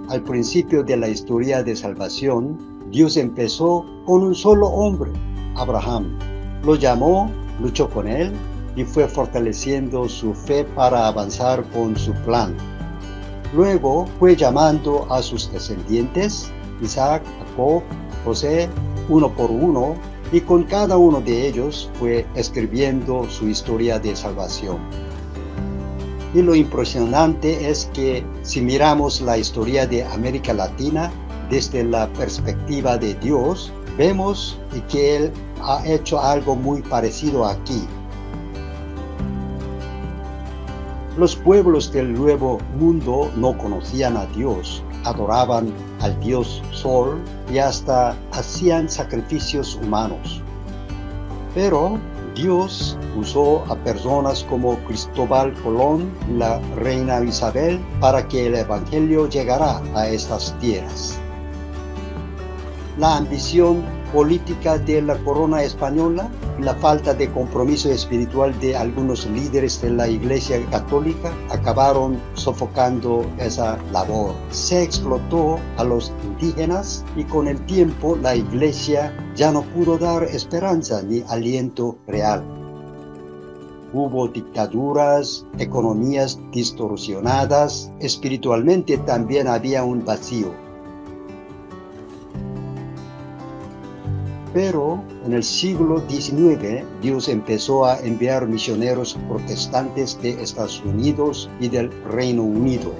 Al principio de la historia de salvación, Dios empezó con un solo hombre, Abraham. Lo llamó, luchó con él y fue fortaleciendo su fe para avanzar con su plan. Luego fue llamando a sus descendientes, Isaac, Jacob, José, uno por uno, y con cada uno de ellos fue escribiendo su historia de salvación. Y lo impresionante es que si miramos la historia de América Latina desde la perspectiva de Dios, vemos que Él ha hecho algo muy parecido aquí. Los pueblos del Nuevo Mundo no conocían a Dios, adoraban al Dios Sol y hasta hacían sacrificios humanos. Pero Dios usó a personas como Cristóbal Colón y la reina Isabel para que el Evangelio llegara a estas tierras. La ambición política de la corona española y la falta de compromiso espiritual de algunos líderes de la Iglesia Católica acabaron sofocando esa labor. Se explotó a los indígenas y con el tiempo la Iglesia ya no pudo dar esperanza ni aliento real. Hubo dictaduras, economías distorsionadas, espiritualmente también había un vacío. Pero en el siglo XIX, Dios empezó a enviar misioneros protestantes de Estados Unidos y del Reino Unido.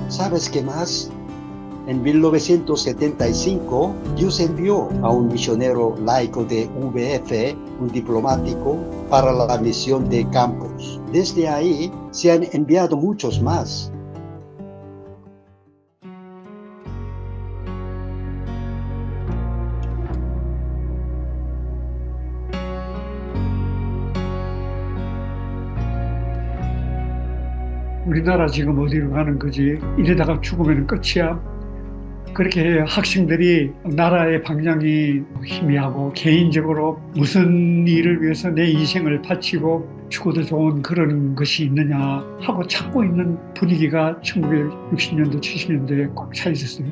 ¿Sabes qué más? En 1975, Dios envió a un misionero laico de VF, un diplomático, para la misión de campos. Desde ahí se han enviado muchos más. 우리나라 지금 어디로 가는 거지? 이러다가 죽으면 끝이야. 그렇게 학생들이 나라의 방향이 희미하고 개인적으로 무슨 일을 위해서 내 인생을 바치고 죽어도 좋은 그런 것이 있느냐 하고 찾고 있는 분위기가 1960년도, 70년도에 꽉 차 있었어요.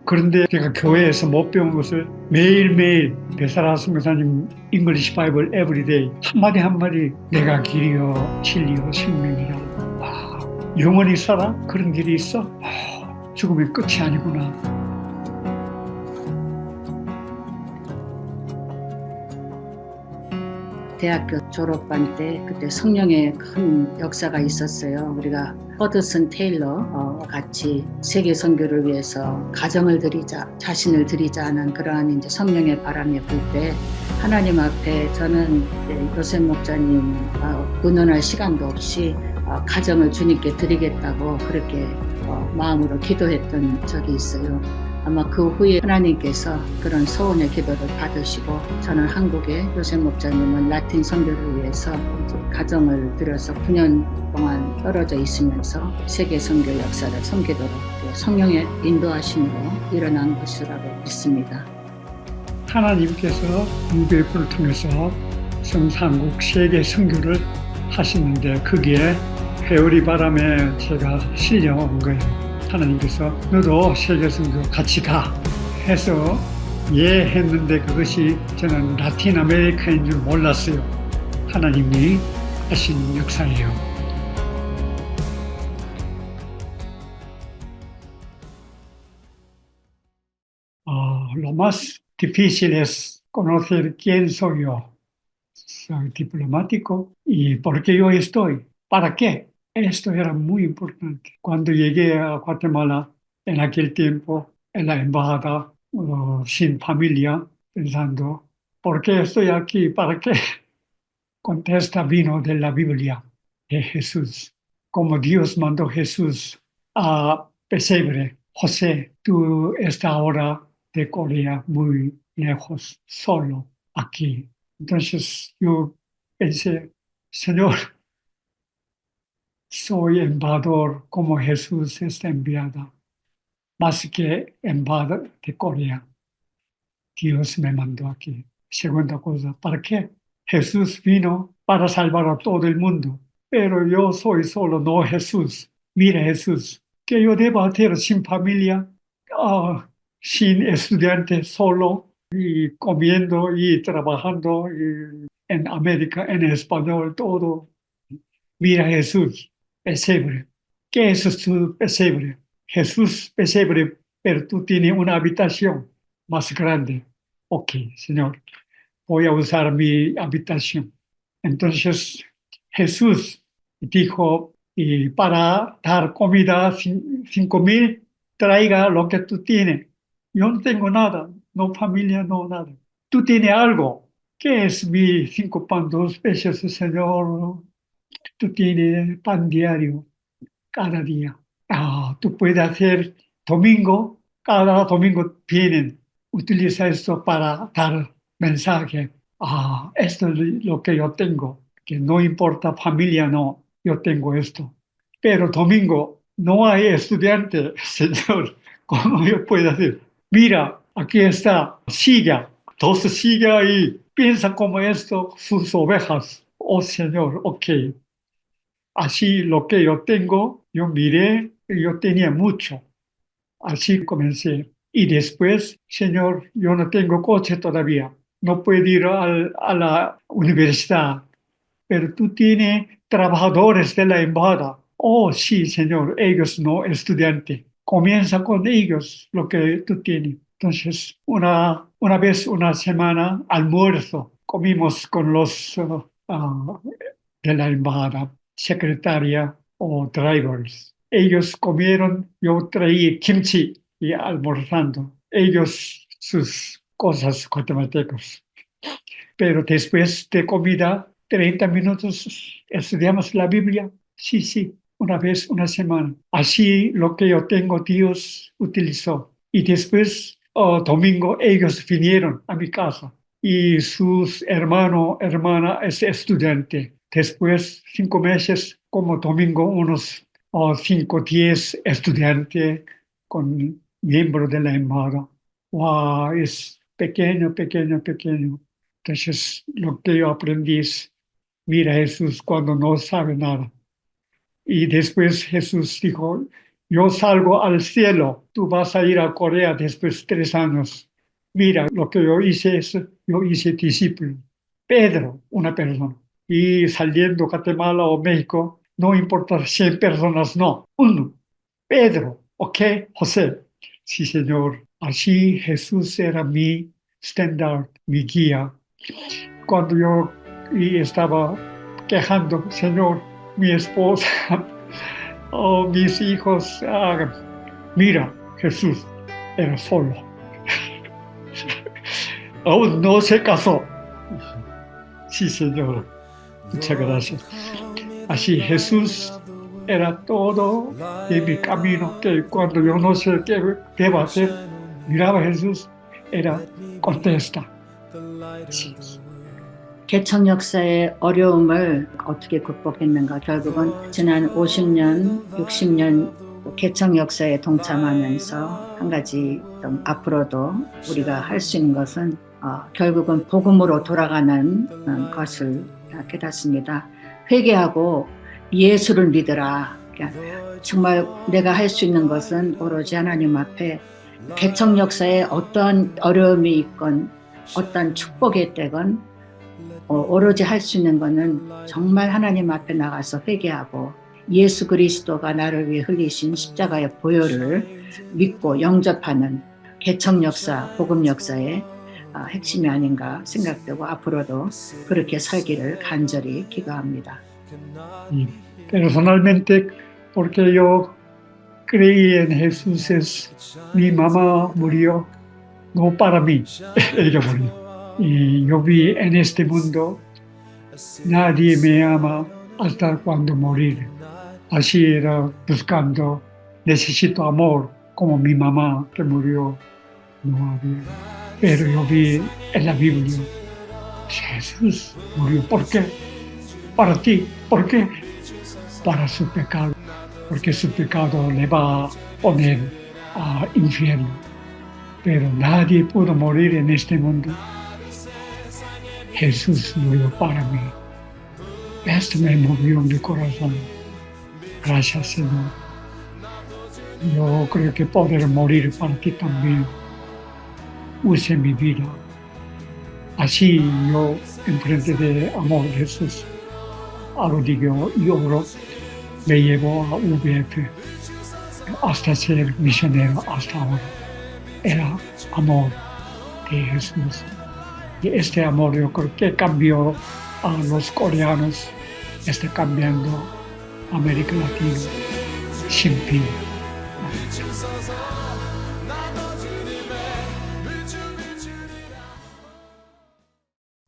그런데 제가 교회에서 못 배운 것을 매일매일 베사라 선교사님 잉글리시 바이블 에브리데이 한마디 한마디 내가 길이요 진리요 생명이라. 영원히 살아? 그런 길이 있어? 죽으면 끝이 아니구나. 대학교 졸업반 때 그때 성령의 큰 역사가 있었어요. 우리가 허드슨 테일러 같이 세계 선교를 위해서 가정을 드리자, 자신을 드리자 하는 그러한 이제 성령의 바람이 불 때 하나님 앞에 저는 요셉 목자님 의논할 시간도 없이 가정을 주님께 드리겠다고 그렇게 마음으로 기도했던 적이 있어요. 아마 그 후에 하나님께서 그런 소원의 기도를 받으시고 저는 한국의 요셉 목자님은 라틴 선교를 위해서 가정을 들여서 9년 동안 떨어져 있으면서 세계 선교 역사를 섬기도록 성령의 인도하심으로 일어난 것이라고 믿습니다. 하나님께서 UBF를 통해서 성산국 세계 선교를 하시는데 그게 회오리 바람에 제가 실려온 거예요. 하나님께서 너도 세계 선교 같이 가 해서 예 했는데 그것이 저는 라틴 아메리카인 줄 몰랐어요. 하나님이 하신 역사예요. Lo más difícil es conocer quién soy yo. Soy diplomático y por qué yo estoy. ¿Para qué? Esto era muy importante. Cuando llegué a Guatemala, en aquel tiempo, en la embajada, sin familia, pensando, ¿por qué estoy aquí? ¿Para qué? Contesta, vino de la Biblia, de Jesús. Como Dios mandó Jesús a pesebre, José, tú estás ahora de Corea muy lejos, solo aquí. Entonces yo pensé, Señor, soy embajador como Jesús está enviado, más que embajador de Corea. Dios me mandó aquí. Segunda cosa, ¿para qué? Jesús vino para salvar a todo el mundo, pero yo soy solo, no Jesús. Mira Jesús, ¿Qué yo debo hacer sin familia, sin estudiante, solo y comiendo y trabajando y en América, en español, todo? Mira Jesús, pesebre. ¿Qué es su pesebre? Jesús pesebre, pero tú tienes una habitación más grande. Ok, Señor, voy a usar mi habitación. Entonces Jesús dijo, y para dar comida a 5,000, traiga lo que tú tienes. Yo no tengo nada, no familia, no nada. Tú tienes algo. ¿Qué es mi 5 pan, 2 peces, Señor? Tú tienes pan diario cada día. Tú puedes hacer domingo, cada domingo tienen, utiliza esto para dar mensaje. Esto es lo que yo tengo, que no importa familia, no, yo tengo esto. Pero domingo no hay estudiante, Señor, ¿cómo yo puedo hacer? Mira, aquí está, siga, entonces siga y piensa como esto, sus ovejas. Oh Señor, ok. Así lo que yo tengo, yo miré y yo tenía mucho. Así comencé. Y después, Señor, yo no tengo coche todavía. No puedo ir a la universidad. Pero tú tienes trabajadores de la embajada. Oh, sí, Señor, ellos no estudiantes. Comienza con ellos lo que tú tienes. Entonces, una vez, una semana, almuerzo. Comimos con los de la embajada, secretaria o drivers. Ellos comieron, yo traí kimchi y almorzando. Ellos sus cosas guatemaltecos. Pero después de comida, 30 minutos estudiamos la Biblia. Sí, sí, una vez, una semana. Así lo que yo tengo, Dios utilizó. Y después, domingo, ellos vinieron a mi casa. Y sus hermana es estudiante. Después, 5 meses, como domingo, unos 5, 10 estudiantes con miembros de la embajada. Wow, es pequeño, pequeño, pequeño. Entonces, lo que yo aprendí es, mira Jesús cuando no sabe nada. Y después Jesús dijo, yo salgo al cielo, tú vas a ir a Corea después de 3 años. Mira, lo que yo hice es, yo hice discípulo. Pedro, una persona. Y saliendo a Guatemala o México, no importa 100 personas, no, uno. Pedro, ¿ok? José. Sí, Señor. Así Jesús era mi estándar, mi guía. Cuando yo estaba quejando, Señor, mi esposa o mis hijos, mira, Jesús era solo. Aún no se casó. Sí, Señor. Muchas gracias. Así Jesús era todo en mi camino, que cuando yo no sé qué debo hacer, miraba a Jesús, era contesta. Sí. 개척 역사의 어려움을 어떻게 극복했는가? 결국은 지난 50년, 60년 개척 역사에 동참하면서 한 가지 좀 앞으로도 우리가 할 수 있는 것은 결국은 복음으로 돌아가는 것을 깨닫습니다. 회개하고 예수를 믿으라. 정말 내가 할 수 있는 것은 오로지 하나님 앞에 개척 역사에 어떤 어려움이 있건 어떤 축복이 되건 오로지 할 수 있는 것은 정말 하나님 앞에 나가서 회개하고 예수 그리스도가 나를 위해 흘리신 십자가의 보혈을 믿고 영접하는 개척 역사, 복음 역사의 핵심이 아닌가 생각되고 앞으로도 그렇게 살기를 간절히 기도합니다. Personalmente, porque yo creí en Jesús, mi mamá murió, no para mí, ella murió. Y yo vi en este mundo, nadie me ama hasta cuando morir. Así era buscando, necesito amor, como mi mamá que murió, no había. Pero yo vi en la Biblia, Jesús murió. ¿Por qué? Para ti. ¿Por qué? Para su pecado. Porque su pecado le va a poner a infierno. Pero nadie pudo morir en este mundo. Jesús murió para mí. Esto me movió mi corazón. Gracias, Señor. Yo creo que poder morir para que también use mi vida. Así yo, en frente de amor de Jesús, arrodillo y oro, me llevo a VF hasta ser misionero hasta ahora. Era amor de Jesús. Y este amor yo creo que cambió a los coreanos, está cambiando América Latina sin fin.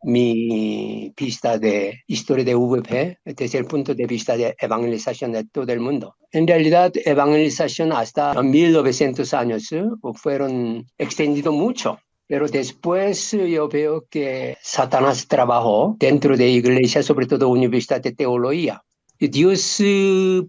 Mi vista de historia de VP desde el punto de vista de evangelización de todo el mundo. En realidad, evangelización hasta 1900 años fueron extendido mucho. Pero después yo veo que Satanás trabajó dentro de la iglesia, sobre todo Universidad de Teología. Y Dios,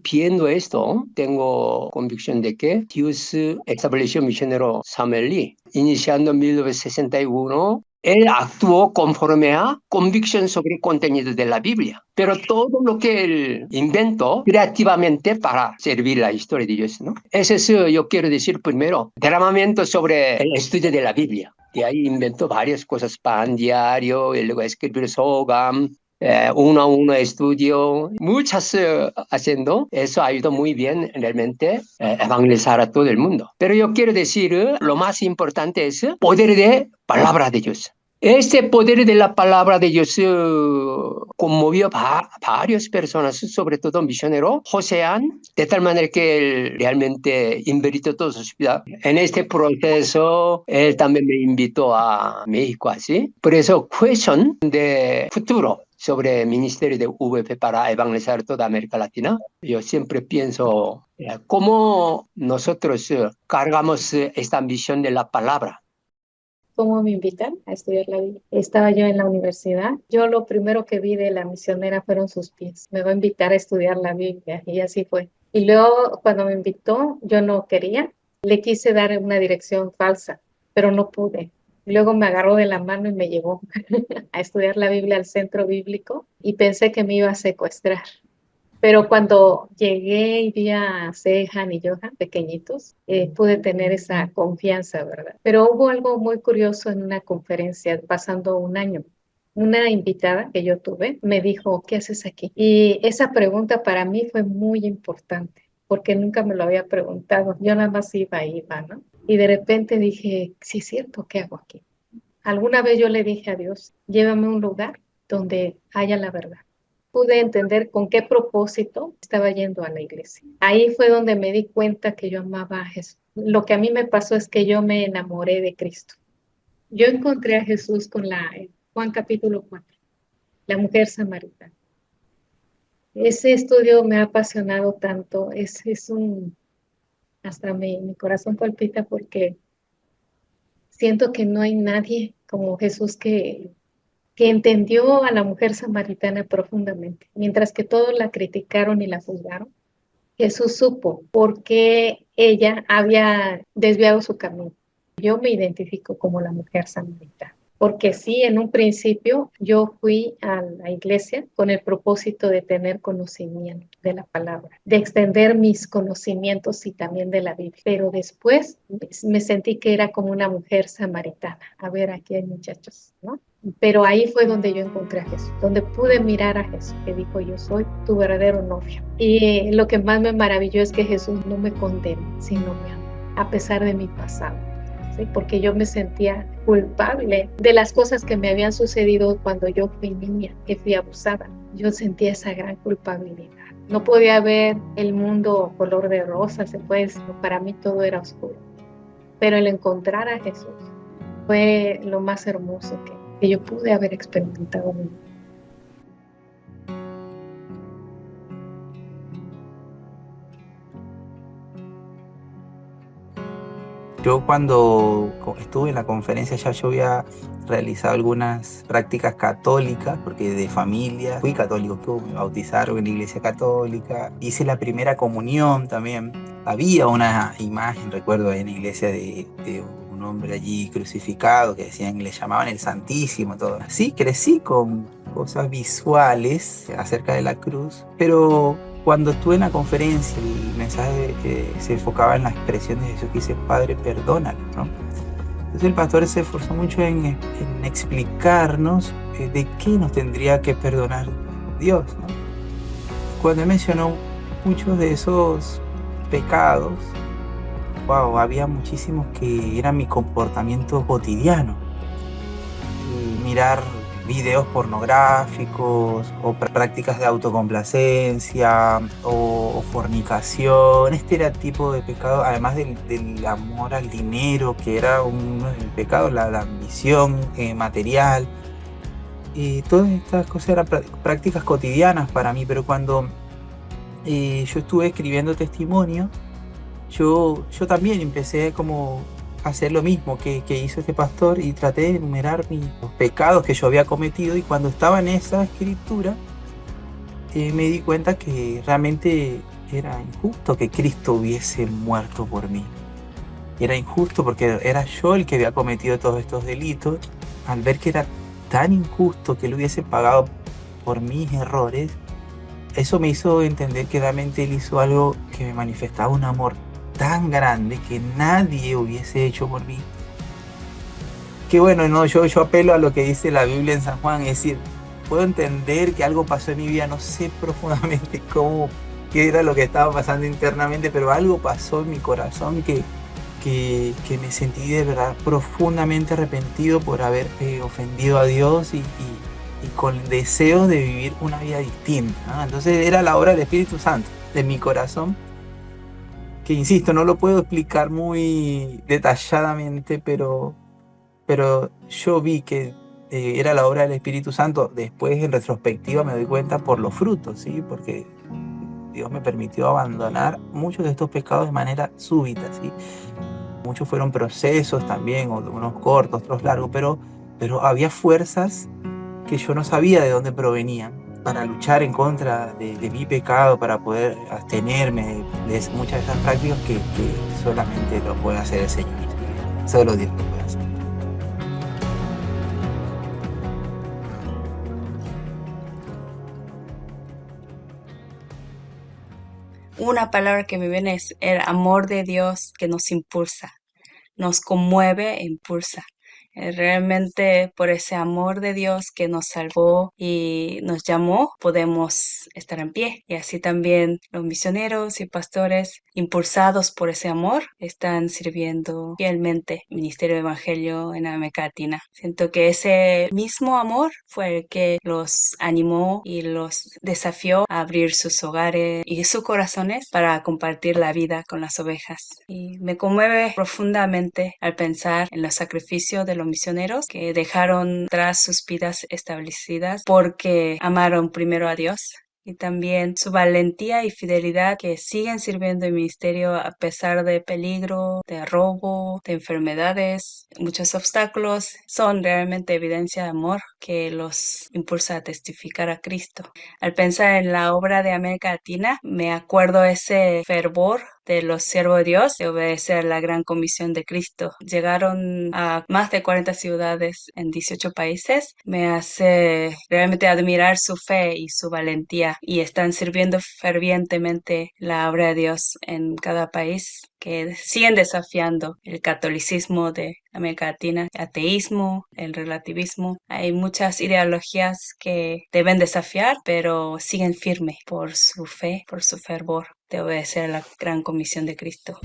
viendo esto, tengo convicción de que Dios estableció misionero Samuel Lee. Iniciando en 1961, él actuó conforme a convicción sobre el contenido de la Biblia. Pero todo lo que él inventó creativamente para servir la historia de Dios, ¿no? Eso es, yo quiero decir primero, derramamiento sobre el estudio de la Biblia. Y ahí inventó varias cosas, pan diario, y luego escribir Sogam, uno a uno estudio, muchas haciendo. Eso ha ido muy bien realmente evangelizar a todo el mundo. Pero yo quiero decir, lo más importante es el poder de palabra de Dios. Este poder de la palabra de Dios conmovió a varias personas, sobre todo misionero Josean, de tal manera que él realmente invirtió toda su vida. En este proceso, él también me invitó a México, así. Por eso, cuestión de futuro sobre el ministerio de VP para evangelizar toda América Latina. Yo siempre pienso cómo nosotros cargamos esta ambición de la palabra. ¿Cómo me invitan a estudiar la Biblia? Estaba yo en la universidad. Yo lo primero que vi de la misionera fueron sus pies. Me va a invitar a estudiar la Biblia y así fue. Y luego cuando me invitó, yo no quería. Le quise dar una dirección falsa, pero no pude. Luego me agarró de la mano y me llevó a estudiar la Biblia al centro bíblico y pensé que me iba a secuestrar. Pero cuando llegué y vi a Sehan y Johan, pequeñitos, pude tener esa confianza, ¿verdad? Pero hubo algo muy curioso en una conferencia, pasando un año. Una invitada que yo tuve me dijo, ¿qué haces aquí? Y esa pregunta para mí fue muy importante, porque nunca me lo había preguntado. Yo nada más iba, ¿no? Y de repente dije, sí es cierto, ¿qué hago aquí? Alguna vez yo le dije a Dios, llévame a un lugar donde haya la verdad. Pude entender con qué propósito estaba yendo a la iglesia. Ahí fue donde me di cuenta que yo amaba a Jesús. Lo que a mí me pasó es que yo me enamoré de Cristo. Yo encontré a Jesús con Juan capítulo 4, la mujer samaritana. Ese estudio me ha apasionado tanto, hasta mi corazón palpita porque siento que no hay nadie como Jesús que entendió a la mujer samaritana profundamente. Mientras que todos la criticaron y la juzgaron, Jesús supo por qué ella había desviado su camino. Yo me identifico como la mujer samaritana, porque sí, en un principio yo fui a la iglesia con el propósito de tener conocimiento de la palabra, de extender mis conocimientos y también de la Biblia. Pero después me sentí que era como una mujer samaritana. A ver, aquí hay muchachos, ¿no? Pero ahí fue donde yo encontré a Jesús, donde pude mirar a Jesús, que dijo, yo soy tu verdadero novio. Y lo que más me maravilló es que Jesús no me condena, sino me ama, a pesar de mi pasado. ¿Sí? Porque yo me sentía culpable de las cosas que me habían sucedido cuando yo fui niña, que fui abusada. Yo sentía esa gran culpabilidad. No podía ver el mundo color de rosas, pues para mí todo era oscuro. Pero el encontrar a Jesús fue lo más hermoso que yo pude haber experimentado en mi vida. Yo cuando estuve en la conferencia ya yo había realizado algunas prácticas católicas, porque de familia fui católico, me bautizaron en la iglesia católica, hice la primera comunión también. Había una imagen, recuerdo, en la iglesia de un hombre allí crucificado que decían, le llamaban el Santísimo, todo. Así crecí con cosas visuales acerca de la cruz, pero Cuando estuve en la conferencia, el mensaje se enfocaba en la expresión de Jesús que dice, Padre, perdónalo, ¿no? Entonces el pastor se esforzó mucho en explicarnos de qué nos tendría que perdonar Dios, ¿no? Cuando él mencionó muchos de esos pecados, wow, había muchísimos que eran mi comportamiento cotidiano. Mirar videos pornográficos o prácticas de autocomplacencia o fornicación. Este era el tipo de pecado, además del amor al dinero, que era uno del pecado, la ambición material. Y todas estas cosas eran prácticas cotidianas para mí, pero cuando yo estuve escribiendo testimonio, yo también empecé como hacer lo mismo que hizo este pastor y traté de enumerar los pecados que yo había cometido, y cuando estaba en esa escritura me di cuenta que realmente era injusto que Cristo hubiese muerto por mí. Era injusto porque era yo el que había cometido todos estos delitos. Al ver que era tan injusto que Él hubiese pagado por mis errores, eso me hizo entender que realmente Él hizo algo que me manifestaba un amor tan grande que nadie hubiese hecho por mí. Que bueno, no, yo apelo a lo que dice la Biblia en San Juan, es decir, puedo entender que algo pasó en mi vida, no sé profundamente qué era lo que estaba pasando internamente, pero algo pasó en mi corazón que me sentí de verdad profundamente arrepentido por haber ofendido a Dios y con deseos de vivir una vida distinta, ¿no? Entonces era la obra del Espíritu Santo de mi corazón, que insisto, no lo puedo explicar muy detalladamente, pero yo vi que era la obra del Espíritu Santo. Después, en retrospectiva, me doy cuenta por los frutos, ¿sí? Porque Dios me permitió abandonar muchos de estos pecados de manera súbita, ¿sí? Muchos fueron procesos también, unos cortos, otros largos, pero había fuerzas que yo no sabía de dónde provenían para luchar en contra de mi pecado, para poder abstenerme de muchas de esas prácticas que solamente lo puede hacer el Señor. Solo Dios lo puede hacer. Una palabra que me viene es el amor de Dios que nos impulsa, nos conmueve e impulsa. Realmente por ese amor de Dios que nos salvó y nos llamó, podemos estar en pie. Y así también los misioneros y pastores, impulsados por ese amor, están sirviendo fielmente el ministerio de Evangelio en América Latina. Siento que ese mismo amor fue el que los animó y los desafió a abrir sus hogares y sus corazones para compartir la vida con las ovejas. Y me conmueve profundamente al pensar en los sacrificios de los misioneros que dejaron tras sus vidas establecidas porque amaron primero a Dios, y también su valentía y fidelidad que siguen sirviendo el ministerio a pesar de peligro, de robo, de enfermedades, muchos obstáculos. Son realmente evidencia de amor que los impulsa a testificar a Cristo. Al pensar en la obra de América Latina, me acuerdo ese fervor de los siervos de Dios de obedecer la gran comisión de Cristo. Llegaron a más de 40 ciudades en 18 países. Me hace realmente admirar su fe y su valentía, y están sirviendo fervientemente la obra de Dios en cada país, que siguen desafiando el catolicismo de América Latina, el ateísmo, el relativismo. Hay muchas ideologías que deben desafiar, pero siguen firmes por su fe, por su fervor de obedecer a la gran comisión de Cristo.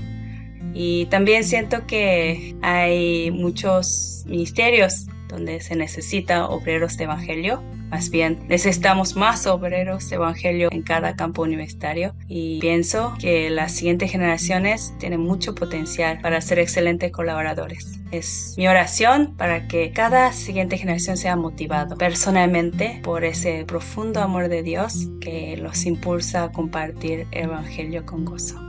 Y también siento que hay muchos ministerios donde se necesita obreros de evangelio. Más bien, necesitamos más obreros de evangelio en cada campo universitario, y pienso que las siguientes generaciones tienen mucho potencial para ser excelentes colaboradores. Es mi oración para que cada siguiente generación sea motivado personalmente por ese profundo amor de Dios que los impulsa a compartir el evangelio con gozo.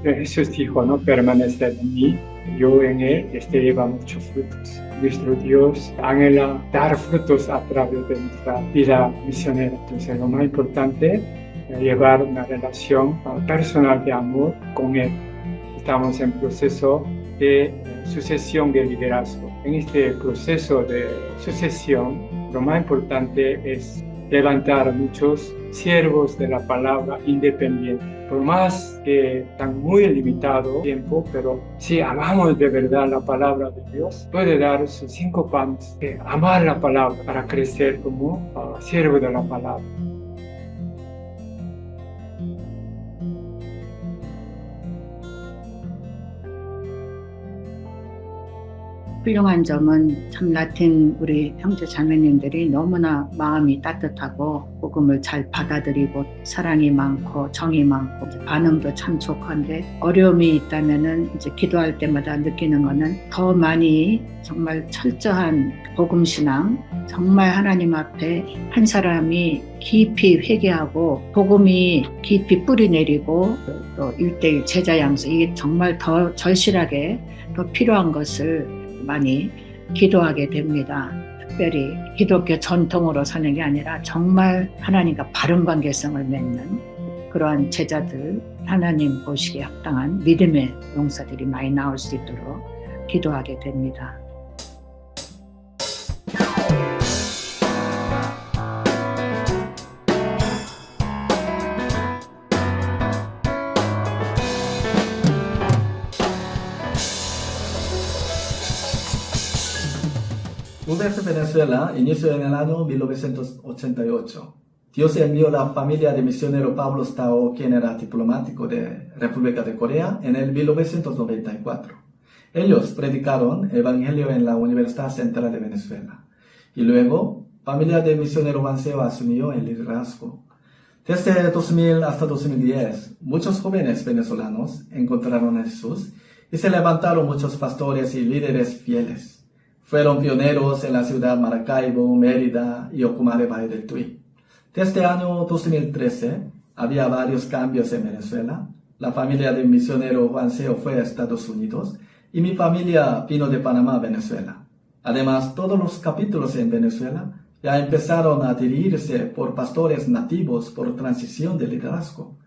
Jesús dijo, ¿no? Permaneced en mí, yo en él, lleva muchos frutos. Nuestro Dios anhela dar frutos a través de nuestra vida misionera. Entonces, lo más importante es llevar una relación personal de amor con Él. Estamos en proceso de sucesión de liderazgo. en este proceso de sucesión, lo más importante es levantar muchos siervos de la palabra independientes. Por más que están muy limitado tiempo, pero si amamos de verdad la palabra de Dios, puede dar sus 5 pasos de amar la palabra para crecer como siervo de la palabra. 훌륭한 점은 참 라틴 우리 형제 자매님들이 너무나 마음이 따뜻하고 복음을 잘 받아들이고 사랑이 많고 정이 많고 반응도 참 좋건데 어려움이 있다면은 이제 기도할 때마다 느끼는 거는 더 많이 정말 철저한 복음 신앙, 정말 하나님 앞에 한 사람이 깊이 회개하고 복음이 깊이 뿌리 내리고 또 1:1 제자 양성 이게 정말 더 절실하게 더 필요한 것을 많이 기도하게 됩니다. 특별히 기독교 전통으로 사는 게 아니라 정말 하나님과 바른 관계성을 맺는 그러한 제자들, 하나님 보시기에 합당한 믿음의 용사들이 많이 나올 수 있도록 기도하게 됩니다. UVF Venezuela inició en el año 1988. Dios envió la familia de misionero Pablo Stao, quien era diplomático de República de Corea, en el 1994. Ellos predicaron el Evangelio en la Universidad Central de Venezuela. Y luego, familia de misionero Wanseo asumió el liderazgo. Desde 2000 hasta 2010, muchos jóvenes venezolanos encontraron a Jesús y se levantaron muchos pastores y líderes fieles. Fueron pioneros en la ciudad Maracaibo, Mérida y Ocumare Valle del Tuy. Desde el año 2013 había varios cambios en Venezuela. La familia del misionero Wanseo fue a Estados Unidos y mi familia vino de Panamá a Venezuela. Además, todos los capítulos en Venezuela ya empezaron a dirigirse por pastores nativos por transición de liderazgo.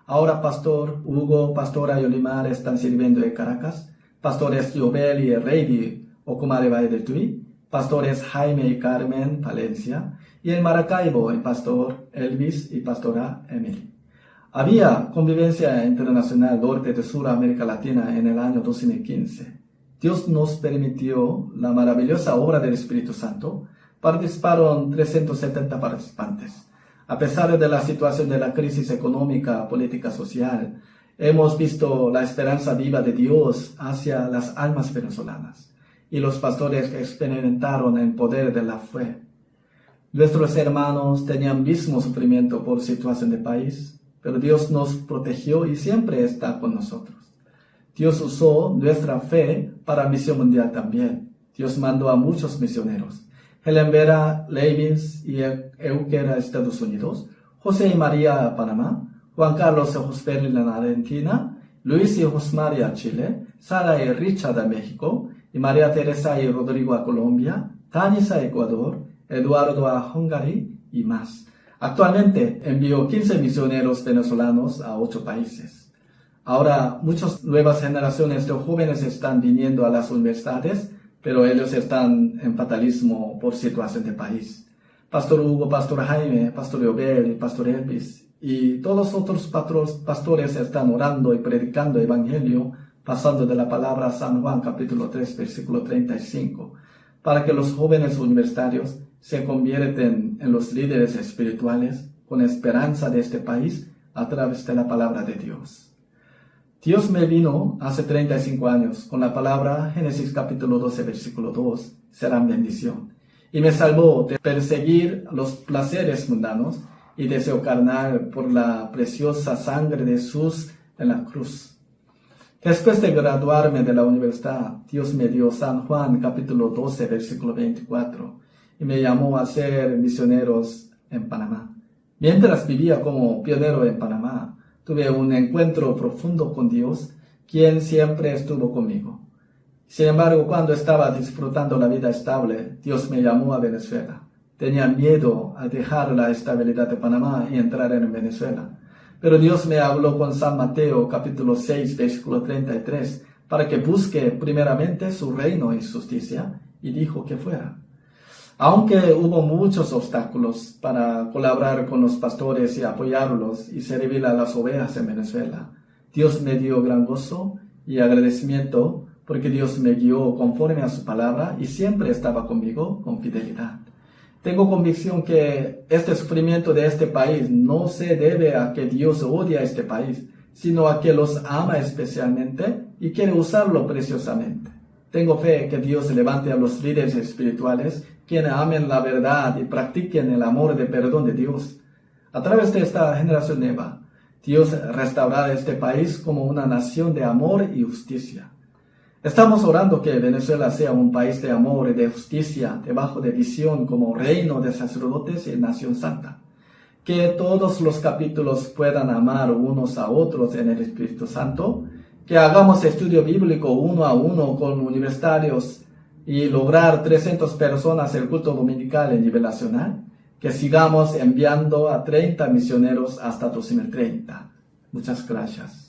Ahora Pastor Hugo, Pastora Yolimar están sirviendo en Caracas, Pastores Yobel y Reidi Ocumare Valle del Tuy, Pastores Jaime y Carmen Palencia, y en Maracaibo el Pastor Elvis y Pastora Emily. Había convivencia internacional norte de Sur América Latina en el año 2015. Dios nos permitió la maravillosa obra del Espíritu Santo. Participaron 370 participantes. A pesar de la situación de la crisis económica, política, social, hemos visto la esperanza viva de Dios hacia las almas venezolanas. Y los pastores experimentaron el poder de la fe. Nuestros hermanos tenían mismo sufrimiento por situación de país, pero Dios nos protegió y siempre está con nosotros. Dios usó nuestra fe para misión mundial también. Dios mandó a muchos misioneros. Helen Vera Leivins y Euker a Estados Unidos, José y María a Panamá, Juan Carlos y Josberlin a Argentina, Luis y Josmaria a Chile, Sara y Richard a México, y María Teresa y Rodrigo a Colombia, Tanis a Ecuador, Eduardo a Hungría y más. Actualmente envió 15 misioneros venezolanos a 8 países. Ahora muchas nuevas generaciones de jóvenes están viniendo a las universidades, pero ellos están en fatalismo por situación de país. Pastor Hugo, Pastor Jaime, Pastor Yobel y Pastor Elvis y todos los otros pastores están orando y predicando el Evangelio, pasando de la palabra San Juan capítulo 3 versículo 35, para que los jóvenes universitarios se convierten en los líderes espirituales con esperanza de este país a través de la palabra de Dios. Dios me vino hace 35 años con la palabra Génesis capítulo 12 versículo 2, serán bendición, y me salvó de perseguir los placeres mundanos y deseo carnal por la preciosa sangre de Jesús en la cruz. Después de graduarme de la universidad, Dios me dio San Juan capítulo 12 versículo 24 y me llamó a ser misioneros en Panamá. Mientras vivía como pionero en Panamá, tuve un encuentro profundo con Dios, quien siempre estuvo conmigo. Sin embargo, cuando estaba disfrutando la vida estable, Dios me llamó a Venezuela. Tenía miedo a dejar la estabilidad de Panamá y entrar en Venezuela. Pero Dios me habló con San Mateo capítulo 6 versículo 33 para que busque primeramente su reino y justicia y dijo que fuera. Aunque hubo muchos obstáculos para colaborar con los pastores y apoyarlos y servir a las ovejas en Venezuela, Dios me dio gran gozo y agradecimiento porque Dios me guió conforme a su palabra y siempre estaba conmigo con fidelidad. Tengo convicción que este sufrimiento de este país no se debe a que Dios odia a este país, sino a que los ama especialmente y quiere usarlo preciosamente. Tengo fe que Dios levante a los líderes espirituales quienes amen la verdad y practiquen el amor de perdón de Dios. A través de esta generación nueva, Dios restaurará este país como una nación de amor y justicia. Estamos orando que Venezuela sea un país de amor y de justicia, debajo de visión como reino de sacerdotes y nación santa. Que todos los capítulos puedan amar unos a otros en el Espíritu Santo. Que hagamos estudio bíblico uno a uno con universitarios y lograr 300 personas el culto dominical en nivel nacional. Que sigamos enviando a 30 misioneros hasta 2030. Muchas gracias.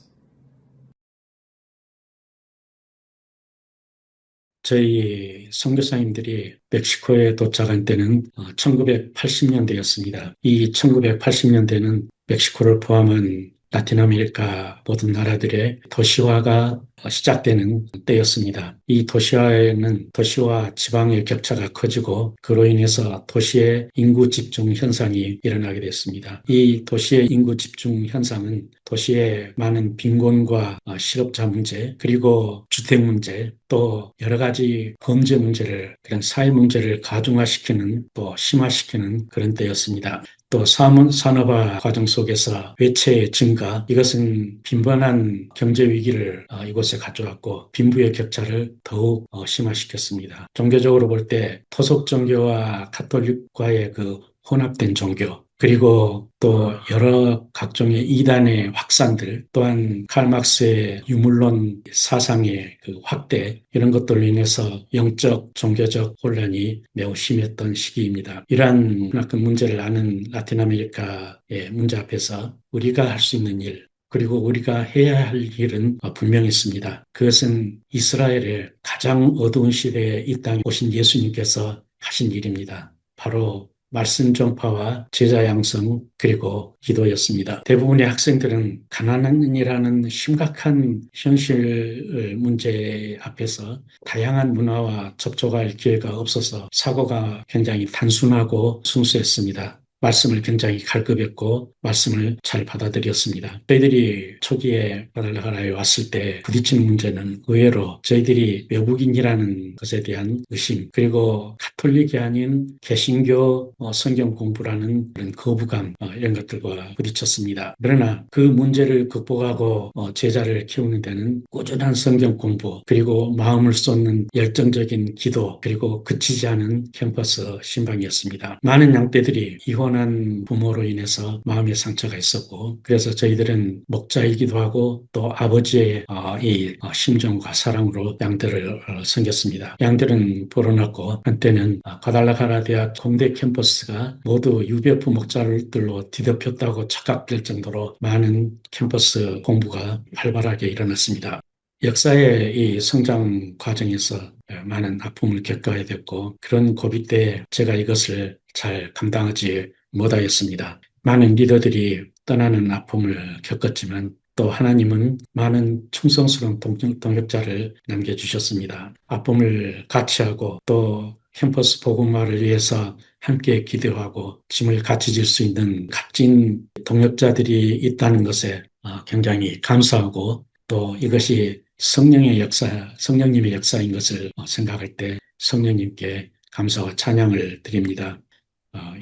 저희 선교사님들이 멕시코에 도착한 때는 1980년대였습니다. 이 1980년대는 멕시코를 포함한 라틴 아메리카 모든 나라들의 도시화가 시작되는 때였습니다. 이 도시화에는 도시와 지방의 격차가 커지고 그로 인해서 도시의 인구 집중 현상이 일어나게 됐습니다. 이 도시의 인구 집중 현상은 도시의 많은 빈곤과 실업자 문제, 그리고 주택 문제, 또 여러 가지 범죄 문제를, 그런 사회 문제를 가중화시키는, 또 심화시키는 그런 때였습니다. 또 산업화 과정 속에서 외채의 증가, 이것은 빈번한 경제 위기를 이곳에 가져왔고 빈부의 격차를 더욱 심화시켰습니다. 종교적으로 볼 때 토속 종교와 가톨릭과의 그 혼합된 종교, 그리고 또 여러 각종의 이단의 확산들, 또한 칼막스의 유물론 사상의 그 확대, 이런 것들로 인해서 영적, 종교적 혼란이 매우 심했던 시기입니다. 이러한 그만큼 문제를 아는 라틴 아메리카의 문제 앞에서 우리가 할 수 있는 일, 그리고 우리가 해야 할 일은 분명했습니다. 그것은 이스라엘의 가장 어두운 시대에 이 땅에 오신 예수님께서 하신 일입니다. 바로 말씀 전파와 제자 양성, 그리고 기도였습니다. 대부분의 학생들은 가난이라는 심각한 현실 문제 앞에서 다양한 문화와 접촉할 기회가 없어서 사고가 굉장히 단순하고 순수했습니다. 말씀을 굉장히 갈급했고 말씀을 잘 받아들였습니다. 저희들이 초기에 바달라가라에 왔을 때 부딪히는 문제는 의외로 저희들이 외국인이라는 것에 대한 의심, 그리고 가톨릭이 아닌 개신교 성경 공부라는 그런 거부감, 이런 것들과 부딪혔습니다. 그러나 그 문제를 극복하고 제자를 키우는 데는 꾸준한 성경 공부, 그리고 마음을 쏟는 열정적인 기도, 그리고 그치지 않은 캠퍼스 신방이었습니다. 많은 양떼들이 이혼한 부모로 인해서 마음의 상처가 있었고, 그래서 저희들은 목자이기도 하고 또 아버지의 이 심정과 사랑으로 양들을 섬겼습니다. 양들은 벌어났고 한때는 과달라가라 대학 공대 캠퍼스가 모두 UBF 목자들로 뒤덮였다고 착각될 정도로 많은 캠퍼스 공부가 활발하게 일어났습니다. 역사의 이 성장 과정에서 많은 아픔을 겪어야 됐고, 그런 고비 때 제가 이것을 잘 감당하지 못하였습니다. 많은 리더들이 떠나는 아픔을 겪었지만 또 하나님은 많은 충성스러운 동역자를 남겨주셨습니다. 아픔을 같이 하고 또 캠퍼스 복음화를 위해서 함께 기도하고 짐을 같이 질 수 있는 값진 동역자들이 있다는 것에 굉장히 감사하고, 또 이것이 성령의 역사, 성령님의 역사인 것을 생각할 때 성령님께 감사와 찬양을 드립니다.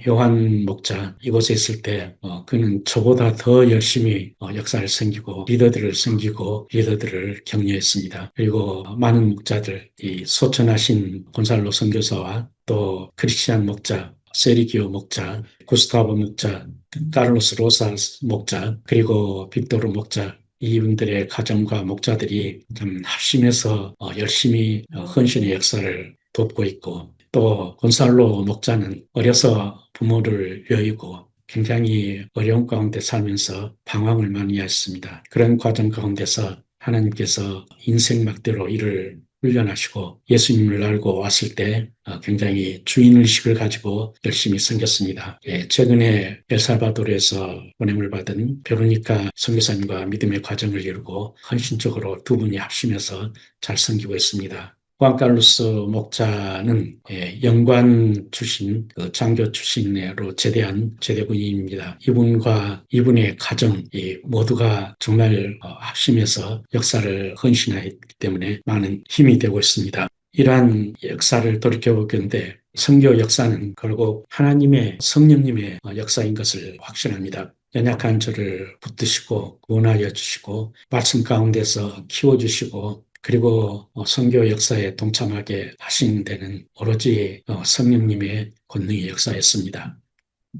요한 목자 이곳에 있을 때 그는 저보다 더 열심히 역사를 섬기고 리더들을 섬기고 리더들을 격려했습니다. 그리고 많은 목자들, 이 소천하신 곤살로 선교사와 또 크리스찬 목자, 세리기오 목자, 구스타보 목자, 카를로스 로사스 목자, 그리고 빅토르 목자, 이분들의 가정과 목자들이 참 합심해서 열심히 헌신의 역사를 돕고 있고, 또 곤살로 목자는 어려서 부모를 여의고 굉장히 어려운 가운데 살면서 방황을 많이 했습니다. 그런 과정 가운데서 하나님께서 인생 막대로 이를 훈련하시고 예수님을 알고 왔을 때 굉장히 주인의식을 가지고 열심히 섬겼습니다. 예, 최근에 엘살바도르에서 보냄을 받은 베로니카 선교사님과 믿음의 과정을 이루고 헌신적으로 두 분이 합심해서 잘 섬기고 있습니다. 후안 칼로스 목자는 영관 출신, 장교 출신으로 제대한 제대군인입니다. 이분과 이분의 가정 모두가 정말 합심해서 역사를 헌신하였기 때문에 많은 힘이 되고 있습니다. 이러한 역사를 돌이켜보건대 선교 역사는 결국 하나님의 성령님의 역사인 것을 확신합니다. 연약한 저를 붙드시고 구원하여 주시고 말씀 가운데서 키워주시고 그리고 선교 역사에 동참하게 하신 데는 오로지 성령님의 권능의 역사였습니다.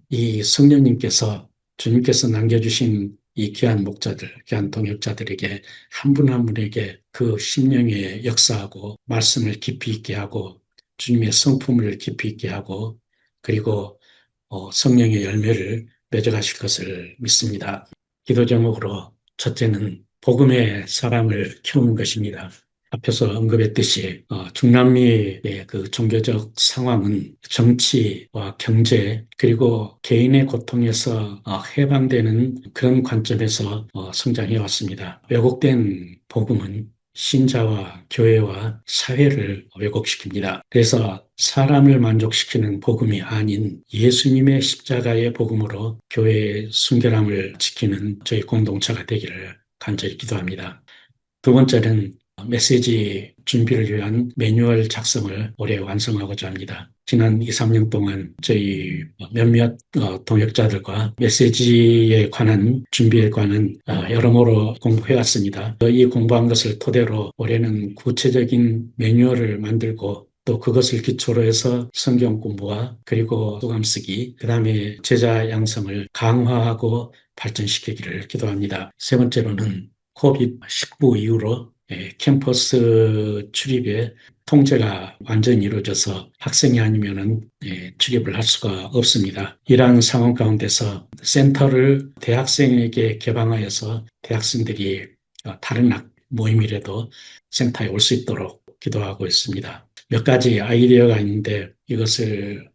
이 성령님께서 주님께서 남겨주신 이 귀한 목자들, 귀한 동역자들에게 한 분 한 분에게 그 심령의 역사하고 말씀을 깊이 있게 하고 주님의 성품을 깊이 있게 하고 그리고 성령의 열매를 맺어가실 것을 믿습니다. 기도 제목으로 첫째는 복음의 사람을 키우는 것입니다. 앞에서 언급했듯이 중남미의 그 종교적 상황은 정치와 경제 그리고 개인의 고통에서 해방되는 그런 관점에서 성장해 왔습니다. 왜곡된 복음은 신자와 교회와 사회를 왜곡시킵니다. 그래서 사람을 만족시키는 복음이 아닌 예수님의 십자가의 복음으로 교회의 순결함을 지키는 저희 공동체가 되기를 간절히 기도합니다. 두 번째는 메시지 준비를 위한 매뉴얼 작성을 올해 완성하고자 합니다. 지난 2, 3년 동안 저희 몇몇 동역자들과 메시지에 관한 준비에 관한 여러모로 공부해왔습니다. 이 공부한 것을 토대로 올해는 구체적인 매뉴얼을 만들고 또 그것을 기초로 해서 성경 공부와 그리고 소감 쓰기, 그 다음에 제자 양성을 강화하고 발전시키기를 기도합니다. 세 번째로는 코비드-19 이후로 캠퍼스 출입에 통제가 완전히 이루어져서 학생이 아니면은 출입을 할 수가 없습니다. 이러한 상황 가운데서 센터를 대학생에게 개방하여서 대학생들이 다른 모임이라도 센터에 올 수 있도록 기도하고 있습니다. 몇 가지 아이디어가 있는데 이것을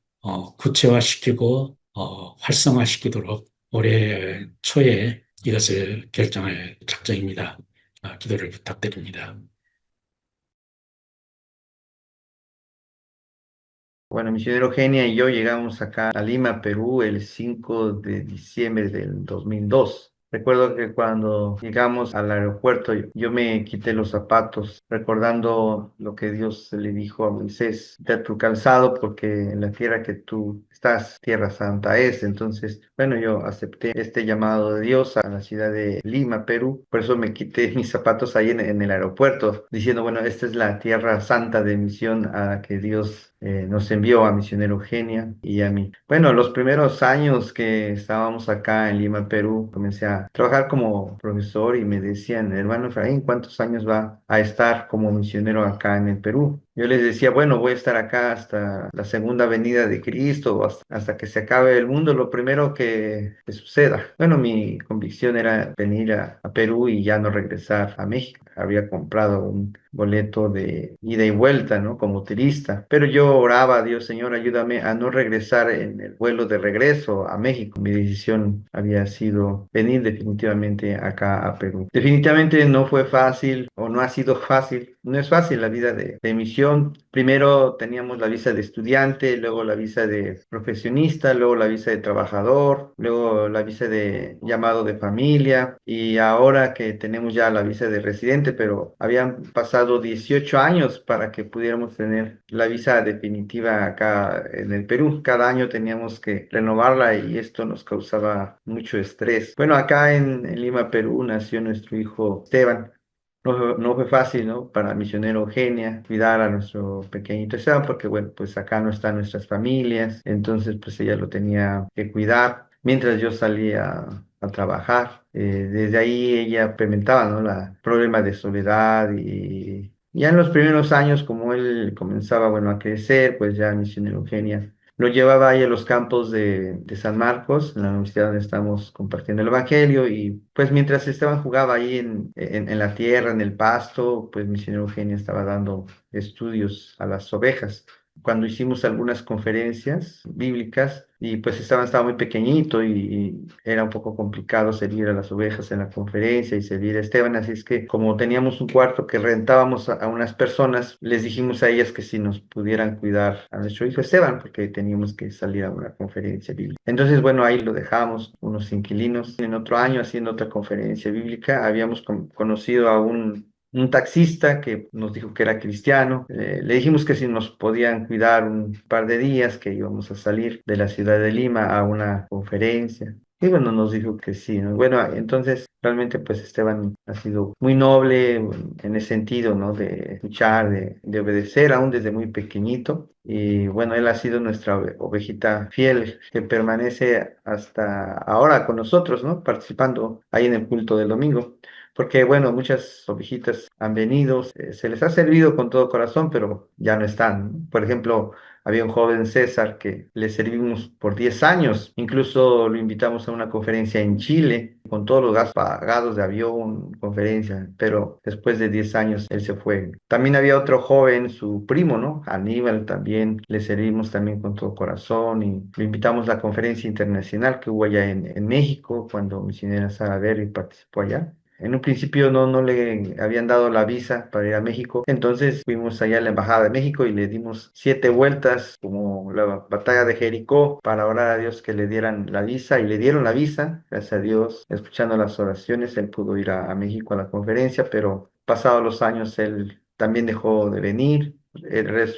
구체화시키고 활성화시키도록 올해 초에 이것을 결정할 작정입니다. 기도를 부탁드립니다. Bueno, misionero Eugenia y yo llegamos acá a Lima, Perú, el 5 de diciembre del 2002. Recuerdo que cuando llegamos al aeropuerto yo me quité los zapatos, recordando lo que Dios le dijo a Moisés: quita tu calzado porque en la tierra que tú estás, tierra santa es. Entonces, bueno, yo acepté este llamado de Dios a la ciudad de Lima, Perú. Por eso me quité mis zapatos ahí en el aeropuerto, diciendo, bueno, esta es la tierra santa de misión a que Dios nos envió a misionero Eugenia y a mí. Bueno, los primeros años que estábamos acá en Lima, Perú, comencé a trabajar como profesor y me decían: hermano Efraín, ¿cuántos años va a estar como misionero acá en el Perú? Yo les decía, bueno, voy a estar acá hasta la segunda venida de Cristo, o hasta que se acabe el mundo, lo primero que suceda. Bueno, mi convicción era venir a Perú y ya no regresar a México. Había comprado un boleto de ida y vuelta, ¿no? Como turista. Pero yo oraba a Dios: Señor, ayúdame a no regresar en el vuelo de regreso a México. Mi decisión había sido venir definitivamente acá a Perú. Definitivamente no fue fácil, o no ha sido fácil. No es fácil la vida de misión. Primero teníamos la visa de estudiante, luego la visa de profesionista, luego la visa de trabajador, luego la visa de llamado de familia, y ahora que tenemos ya la visa de residente, pero habían pasado 18 años para que pudiéramos tener la visa definitiva acá en el Perú. Cada año teníamos que renovarla y esto nos causaba mucho estrés. Bueno, acá en Lima, Perú, nació nuestro hijo Esteban. No fue fácil, ¿no? Para misionero Eugenia cuidar a nuestro pequeñito Esteban, porque bueno, pues acá no están nuestras familias, entonces pues ella lo tenía que cuidar mientras yo salía a trabajar. Desde ahí ella experimentaba, ¿no? La problema de soledad, y ya en los primeros años, como él comenzaba, bueno, a crecer, pues ya misionero Eugenia lo llevaba ahí a los campos de San Marcos, en la universidad donde estamos compartiendo el Evangelio, y pues mientras Esteban jugaba ahí en la tierra, en el pasto, pues mi señora Eugenia estaba dando estudios a las ovejas. Cuando hicimos algunas conferencias bíblicas, y pues estaba muy pequeñito y era un poco complicado servir a las ovejas en la conferencia y servir a Esteban, así es que como teníamos un cuarto que rentábamos a unas personas, les dijimos a ellas que si nos pudieran cuidar a nuestro hijo Esteban, porque teníamos que salir a una conferencia bíblica. Entonces, bueno, ahí lo dejamos, unos inquilinos. En otro año, haciendo otra conferencia bíblica, habíamos conocido a un taxista que nos dijo que era cristiano. Le dijimos que si nos podían cuidar un par de días, que íbamos a salir de la ciudad de Lima a una conferencia. Y bueno, nos dijo que sí, ¿no? Bueno, entonces realmente pues Esteban ha sido muy noble en ese sentido, ¿no? De escuchar, de obedecer, aún desde muy pequeñito. Y bueno, él ha sido nuestra ovejita fiel que permanece hasta ahora con nosotros, ¿no? Participando ahí en el culto del domingo. Porque bueno, muchas ovejitas han venido, se les ha servido con todo corazón, pero ya no están, ¿no? Por ejemplo, había un joven César que le servimos por 10 años, incluso lo invitamos a una conferencia en Chile, con todos los gastos pagados de avión, conferencia, pero después de 10 años él se fue. También había otro joven, su primo, ¿no? Aníbal también, le servimos también con todo corazón y lo invitamos a la conferencia internacional que hubo allá en México, cuando misionera Sara Berry participó allá. En un principio no le habían dado la visa para ir a México, entonces fuimos allá a la Embajada de México y le dimos 7 vueltas, como la batalla de Jericó, para orar a Dios que le dieran la visa, y le dieron la visa, gracias a Dios. Escuchando las oraciones, él pudo ir a México a la conferencia, pero pasados los años él también dejó de venir.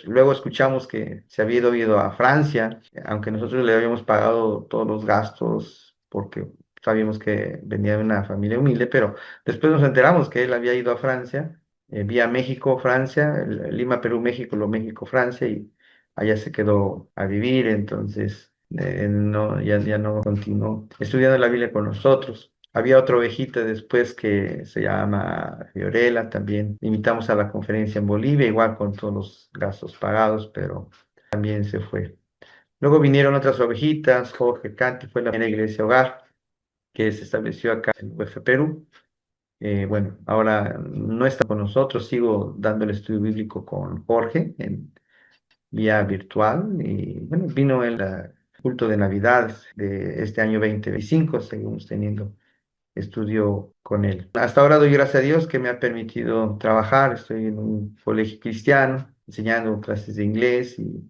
Luego escuchamos que se había ido a Francia, aunque nosotros le habíamos pagado todos los gastos porque sabíamos que venía de una familia humilde, pero después nos enteramos que él había ido a Francia, vía México, Francia, Lima, Perú, México, lo México, Francia, y allá se quedó a vivir. Entonces ya no continuó estudiando la Biblia con nosotros. Había otra ovejita después que se llama Fiorella, también invitamos a la conferencia en Bolivia, igual con todos los gastos pagados, pero también se fue. Luego vinieron otras ovejitas. Jorge Canti fue la primera iglesia hogar que se estableció acá en UF Perú. Bueno, ahora no está con nosotros, sigo dando el estudio bíblico con Jorge en vía virtual, y bueno, vino el culto de Navidad de este año 2025, seguimos teniendo estudio con él. Hasta ahora doy gracias a Dios que me ha permitido trabajar, estoy en un colegio cristiano enseñando clases de inglés, y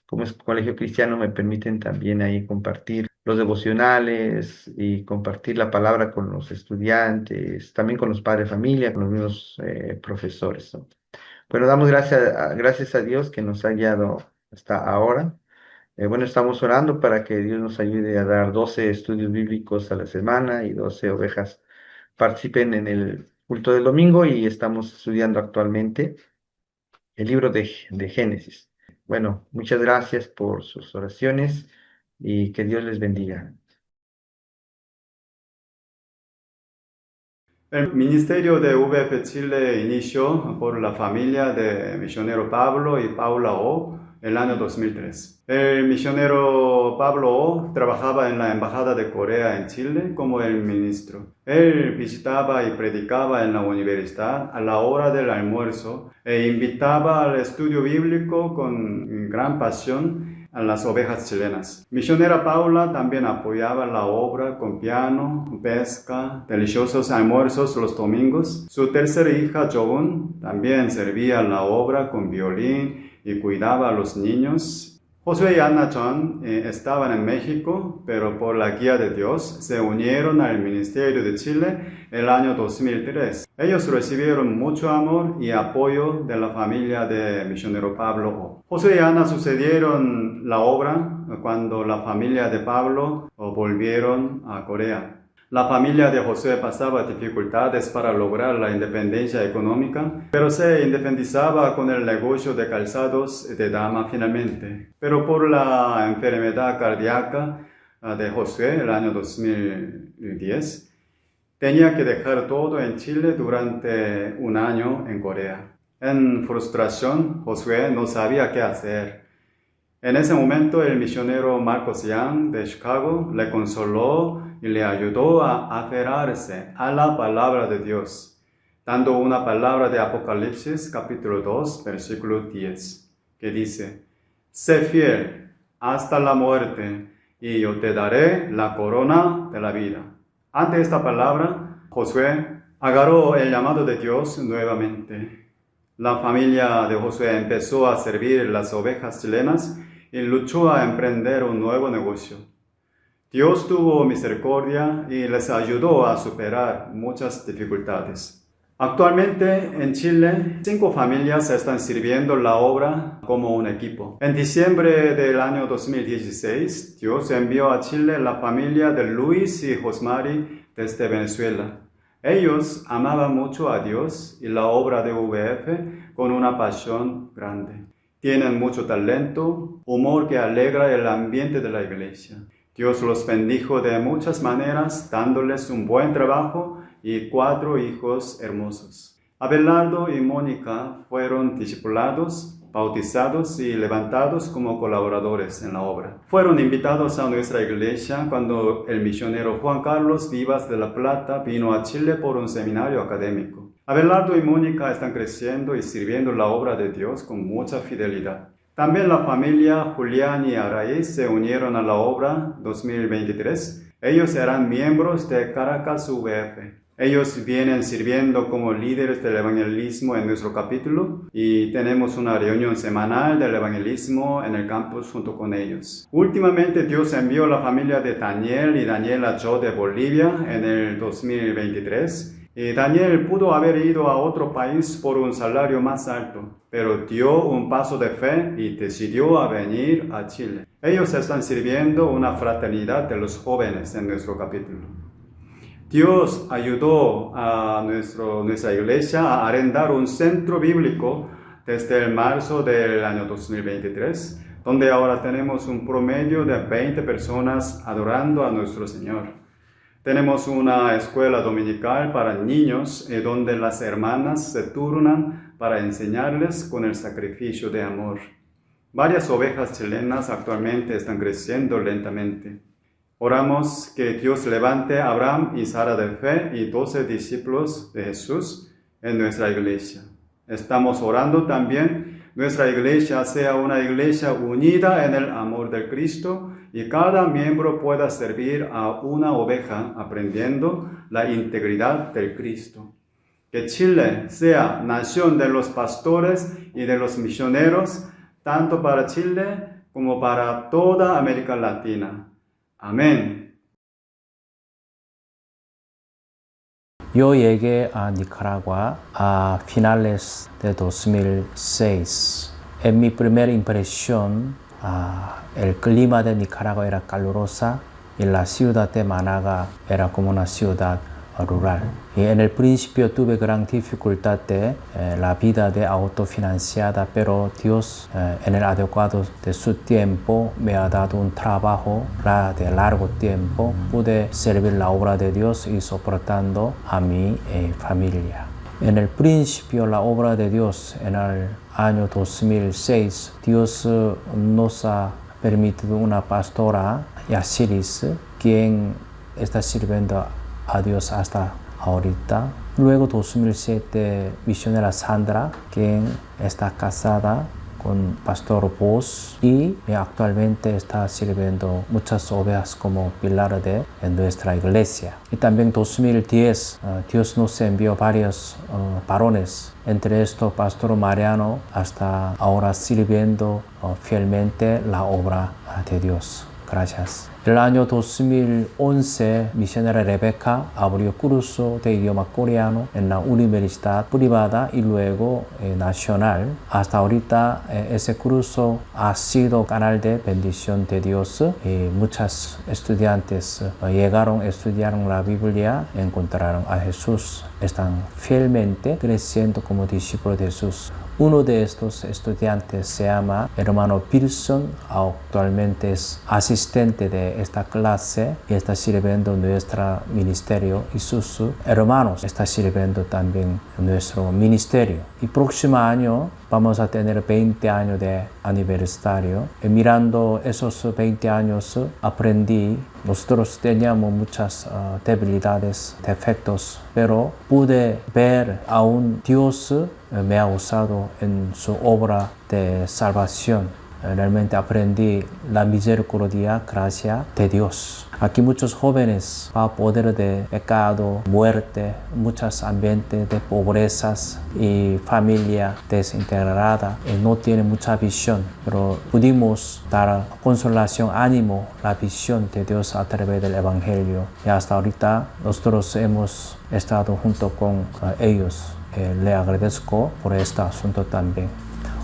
como es colegio cristiano me permiten también ahí compartir los devocionales y compartir la palabra con los estudiantes, también con los padres de familia, con los mismos profesores, ¿no? Bueno, damos gracias a Dios que nos ha guiado hasta ahora. Bueno, estamos orando para que Dios nos ayude a dar 12 estudios bíblicos a la semana y 12 ovejas participen en el culto del domingo, y estamos estudiando actualmente el libro de Génesis. Bueno, muchas gracias por sus oraciones y que Dios les bendiga. El ministerio de VF Chile inició por la familia de misionero Pablo y Paula O el año 2003. El misionero Pablo O trabajaba en la Embajada de Corea en Chile como el ministro. Él visitaba y predicaba en la universidad a la hora del almuerzo e invitaba al estudio bíblico con gran pasión a las ovejas chilenas. Misionera Paula también apoyaba la obra con piano, pesca, deliciosos almuerzos los domingos. Su tercera hija, Joan, también servía la obra con violín y cuidaba a los niños. Josué y Ana John estaban en México, pero por la guía de Dios se unieron al Ministerio de Chile el año 2003. Ellos recibieron mucho amor y apoyo de la familia de misionero Pablo O. Josué y Ana sucedieron la obra cuando la familia de Pablo volvieron a Corea. La familia de Josué pasaba dificultades para lograr la independencia económica, pero se independizaba con el negocio de calzados de dama finalmente. Pero por la enfermedad cardíaca de Josué el año 2010, tenía que dejar todo en Chile durante un año en Corea. En frustración, Josué no sabía qué hacer. En ese momento el misionero Marcos Young de Chicago le consoló y le ayudó a aferrarse a la palabra de Dios, dando una palabra de Apocalipsis capítulo 2 versículo 10, que dice: sé fiel hasta la muerte y yo te daré la corona de la vida. Ante esta palabra, Josué agarró el llamado de Dios nuevamente. La familia de Josué empezó a servir las ovejas chilenas y luchó a emprender un nuevo negocio. Dios tuvo misericordia y les ayudó a superar muchas dificultades. Actualmente en Chile, 5 familias están sirviendo la obra como un equipo. En diciembre del año 2016, Dios envió a Chile la familia de Luis y Josmari desde Venezuela. Ellos amaban mucho a Dios y la obra de VF con una pasión grande. Tienen mucho talento, humor que alegra el ambiente de la iglesia. Dios los bendijo de muchas maneras, dándoles un buen trabajo y 4 hijos hermosos. Abelardo y Mónica fueron discipulados, bautizados y levantados como colaboradores en la obra. Fueron invitados a nuestra iglesia cuando el misionero Juan Carlos Vivas de la Plata vino a Chile por un seminario académico. Abelardo y Mónica están creciendo y sirviendo la obra de Dios con mucha fidelidad. También la familia Julián y Araiz se unieron a la obra 2023. Ellos eran miembros de Caracas VF. Ellos vienen sirviendo como líderes del evangelismo en nuestro capítulo y tenemos una reunión semanal del evangelismo en el campus junto con ellos. Últimamente Dios envió la familia de Daniel y Daniela Cho de Bolivia en el 2023. Y Daniel pudo haber ido a otro país por un salario más alto, pero dio un paso de fe y decidió a venir a Chile. Ellos están sirviendo una fraternidad de los jóvenes en nuestro capítulo. Dios ayudó a nuestra iglesia a arrendar un centro bíblico desde el marzo del año 2023, donde ahora tenemos un promedio de 20 personas adorando a nuestro Señor. Tenemos una escuela dominical para niños donde las hermanas se turnan para enseñarles con el sacrificio de amor. Varias ovejas chilenas actualmente están creciendo lentamente. Oramos que Dios levante a Abraham y Sara de fe y 12 discípulos de Jesús en nuestra iglesia. Estamos orando también nuestra iglesia sea una iglesia unida en el amor del Cristo y cada miembro pueda servir a una oveja aprendiendo la integridad del Cristo. Que Chile sea nación de los pastores y de los misioneros, tanto para Chile como para toda América Latina. Amén. Yo llegué a Nicaragua a finales de 2006. En mi primera impresión, el clima de Nicaragua era calurosa y la ciudad de Managua era como una ciudad rural. Y en el principio tuve gran dificultad de la vida de autofinanciada, pero Dios en el adecuado de su tiempo me ha dado un trabajo de largo tiempo. Pude servir la obra de Dios y soportando a mi familia. En el principio la obra de Dios en el año 2006, Dios nos ha permitido una pastora, Yasiris, quien está sirviendo a Dios hasta ahorita. Luego 2007 misionera Sandra, quien está casada con pastor Bosch y actualmente está sirviendo muchas ovejas como pilar de nuestra iglesia. Y también 2010 Dios nos envió varios varones, entre estos pastor Mariano hasta ahora sirviendo fielmente la obra de Dios. Gracias. El año 2011, misionera Rebeca abrió curso de idioma coreano en la universidad privada y luego nacional. Hasta ahorita ese curso ha sido canal de bendición de Dios. Muchos estudiantes llegaron, estudiaron la Biblia, encontraron a Jesús. Están fielmente creciendo como discípulos de Jesús. Uno de estos estudiantes se llama hermano Pilson, actualmente es asistente de de esta clase y está sirviendo nuestro ministerio y sus hermanos está sirviendo también nuestro ministerio. Y próximo año vamos a tener 20 años de aniversario. Y mirando esos 20 años aprendí, nosotros teníamos muchas debilidades, defectos, pero pude ver aún Dios me ha usado en su obra de salvación. Realmente aprendí la misericordia, gracia de Dios. Aquí muchos jóvenes, bajo poder de pecado, muerte, muchos ambientes de pobrezas y familia desintegrada, no tienen mucha visión, pero pudimos dar consolación, ánimo, la visión de Dios a través del Evangelio. Y hasta ahorita nosotros hemos estado junto con ellos. Le agradezco por este asunto también.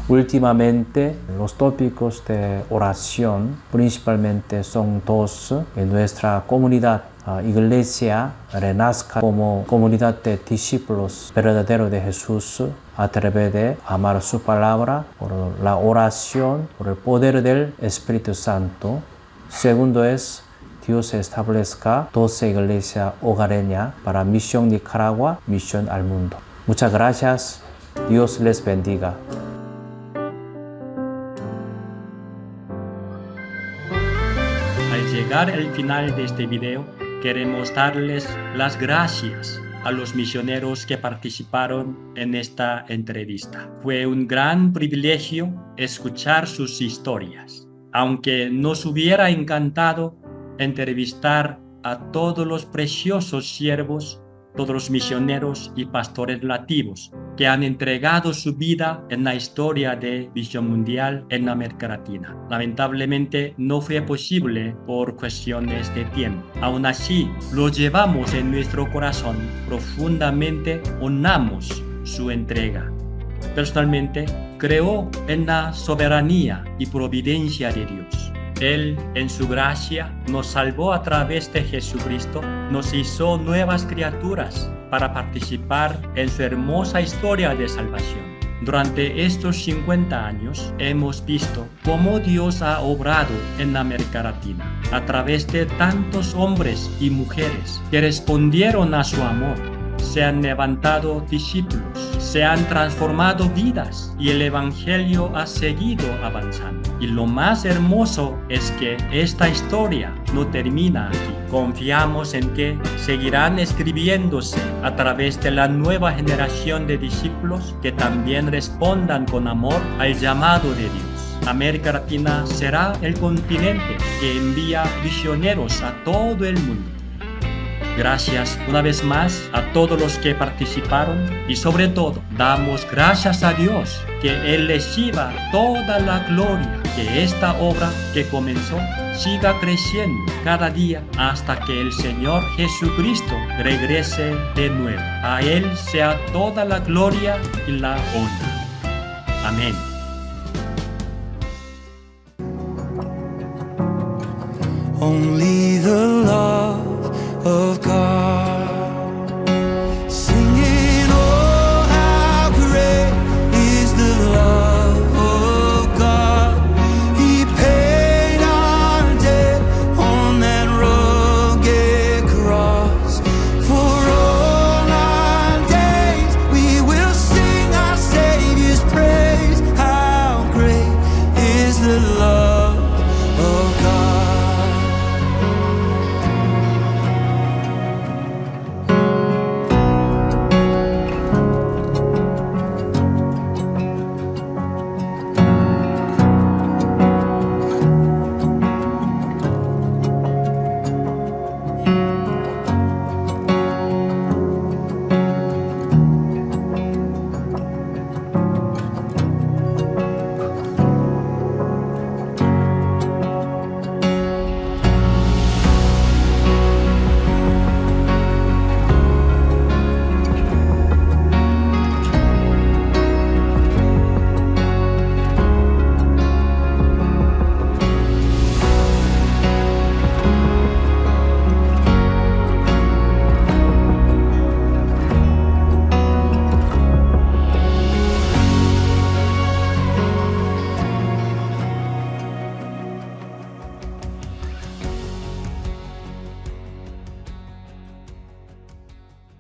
Últimamente, los tópicos de oración principalmente son dos. En nuestra comunidad, Iglesia renazca como comunidad de discípulos verdaderos de Jesús a través de amar su palabra, por la oración, por el poder del Espíritu Santo. Segundo es, Dios establezca 12 iglesias hogareñas para Misión Nicaragua, Misión al Mundo. Muchas gracias. Dios les bendiga. Al llegar al final de este video, queremos darles las gracias a los misioneros que participaron en esta entrevista. Fue un gran privilegio escuchar sus historias. Aunque nos hubiera encantado entrevistar a todos los preciosos siervos, todos los misioneros y pastores nativos que han entregado su vida en la historia de Visión Mundial en América Latina. Lamentablemente no fue posible por cuestiones de tiempo. Aún así, lo llevamos en nuestro corazón, profundamente honramos su entrega. Personalmente, creo en la soberanía y providencia de Dios. Él, en su gracia, nos salvó a través de Jesucristo, nos hizo nuevas criaturas para participar en su hermosa historia de salvación. Durante estos 50 años hemos visto cómo Dios ha obrado en América Latina a través de tantos hombres y mujeres que respondieron a su amor. Se han levantado discípulos, se han transformado vidas y el Evangelio ha seguido avanzando. Y lo más hermoso es que esta historia no termina aquí. Confiamos en que seguirán escribiéndose a través de la nueva generación de discípulos que también respondan con amor al llamado de Dios. América Latina será el continente que envía misioneros a todo el mundo. Gracias una vez más a todos los que participaron y sobre todo damos gracias a Dios que Él reciba toda la gloria, que esta obra que comenzó siga creciendo cada día hasta que el Señor Jesucristo regrese de nuevo. A Él sea toda la gloria y la honra. Amén. Only